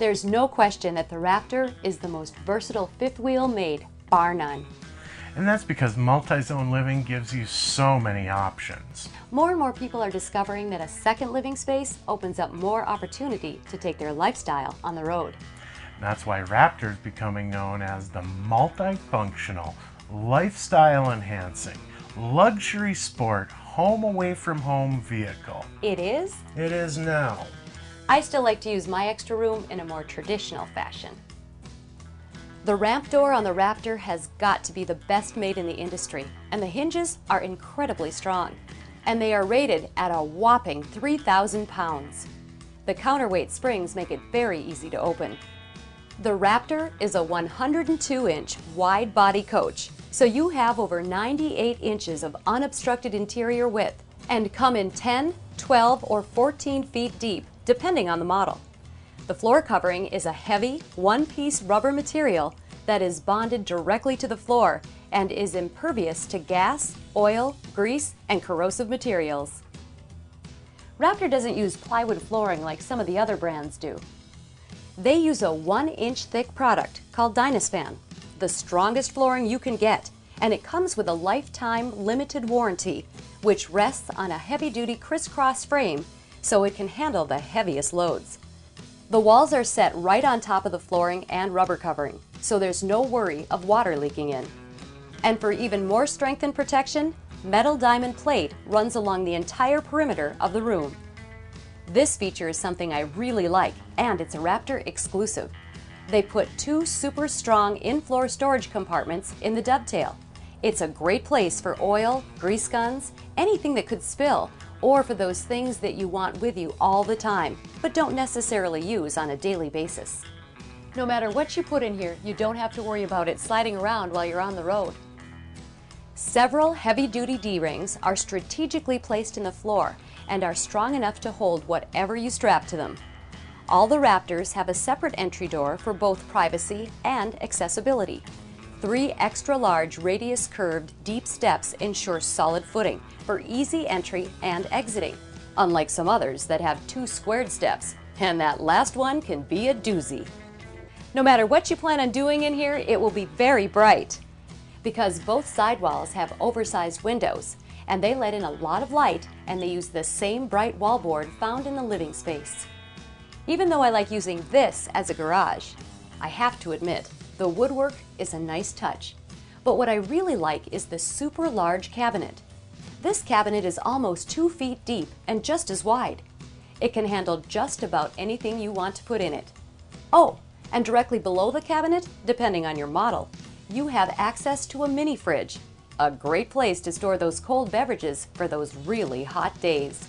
There's no question that the Raptor is the most versatile fifth wheel made, bar none. And that's because multi-zone living gives you so many options. More and more people are discovering that a second living space opens up more opportunity to take their lifestyle on the road. And that's why Raptor is becoming known as the multifunctional, lifestyle-enhancing, luxury sport, home away from home vehicle. It is? It is now. I still like to use my extra room in a more traditional fashion. The ramp door on the Raptor has got to be the best made in the industry, and the hinges are incredibly strong. And they are rated at a whopping 3,000 pounds. The counterweight springs make it very easy to open. The Raptor is a 102-inch wide body coach, so you have over 98 inches of unobstructed interior width and come in 10, 12, or 14 feet deep, depending on the model. The floor covering is a heavy, one-piece rubber material that is bonded directly to the floor and is impervious to gas, oil, grease, and corrosive materials. Raptor doesn't use plywood flooring like some of the other brands do. They use a 1-inch thick product called Dynaspan, the strongest flooring you can get, and it comes with a lifetime limited warranty, which rests on a heavy-duty crisscross frame so it can handle the heaviest loads. The walls are set right on top of the flooring and rubber covering, so there's no worry of water leaking in. And for even more strength and protection, metal diamond plate runs along the entire perimeter of the room. This feature is something I really like, and it's a Raptor exclusive. They put 2 super strong in-floor storage compartments in the dovetail. It's a great place for oil, grease guns, anything that could spill, or for those things that you want with you all the time, but don't necessarily use on a daily basis. No matter what you put in here, you don't have to worry about it sliding around while you're on the road. Several heavy-duty D-rings are strategically placed in the floor and are strong enough to hold whatever you strap to them. All the Raptors have a separate entry door for both privacy and accessibility. 3 extra-large radius-curved deep steps ensure solid footing for easy entry and exiting, unlike some others that have 2 squared steps, and that last one can be a doozy. No matter what you plan on doing in here, it will be very bright, because both sidewalls have oversized windows, and they let in a lot of light, and they use the same bright wallboard found in the living space. Even though I like using this as a garage, I have to admit, the woodwork is a nice touch. But what I really like is the super large cabinet. This cabinet is almost 2 feet deep and just as wide. It can handle just about anything you want to put in it. Oh, and directly below the cabinet, depending on your model, you have access to a mini fridge, a great place to store those cold beverages for those really hot days.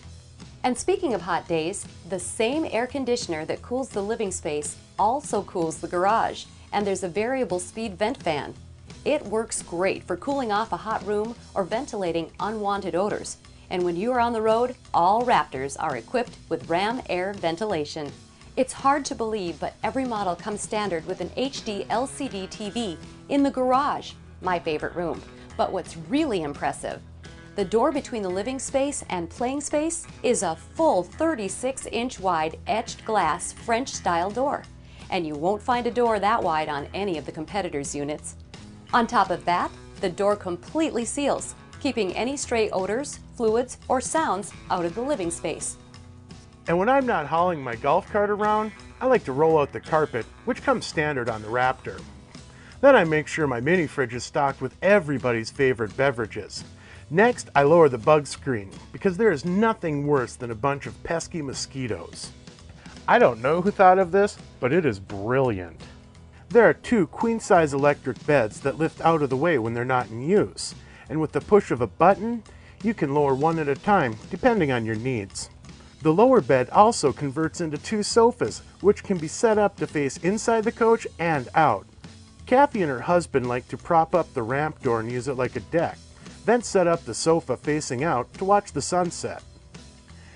And speaking of hot days, the same air conditioner that cools the living space also cools the garage, and there's a variable speed vent fan. It works great for cooling off a hot room or ventilating unwanted odors. And when you are on the road, all Raptors are equipped with Ram air ventilation. It's hard to believe, but every model comes standard with an HD LCD TV in the garage, my favorite room. But what's really impressive, the door between the living space and playing space is a full 36-inch wide etched glass French-style door. And you won't find a door that wide on any of the competitors' units. On top of that, the door completely seals, keeping any stray odors, fluids, or sounds out of the living space. And when I'm not hauling my golf cart around, I like to roll out the carpet, which comes standard on the Raptor. Then I make sure my mini fridge is stocked with everybody's favorite beverages. Next, I lower the bug screen, because there is nothing worse than a bunch of pesky mosquitoes. I don't know who thought of this, but it is brilliant. There are 2 queen-size electric beds that lift out of the way when they're not in use, and with the push of a button, you can lower one at a time, depending on your needs. The lower bed also converts into 2 sofas, which can be set up to face inside the coach and out. Kathy and her husband like to prop up the ramp door and use it like a deck, then set up the sofa facing out to watch the sunset.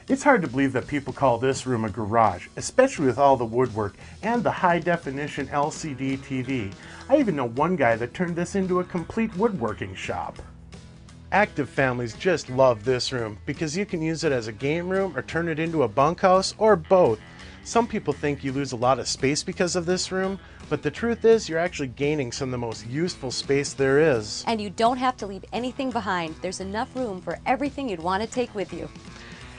It's hard to believe that people call this room a garage, especially with all the woodwork and the high-definition LCD TV. I even know one guy that turned this into a complete woodworking shop. Active families just love this room because you can use it as a game room or turn it into a bunkhouse or both. Some people think you lose a lot of space because of this room, but the truth is you're actually gaining some of the most useful space there is. And you don't have to leave anything behind. There's enough room for everything you'd want to take with you.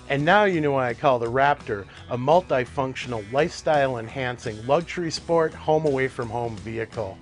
And now you know why I call the Raptor a multifunctional, lifestyle-enhancing, luxury sport, home away from home vehicle.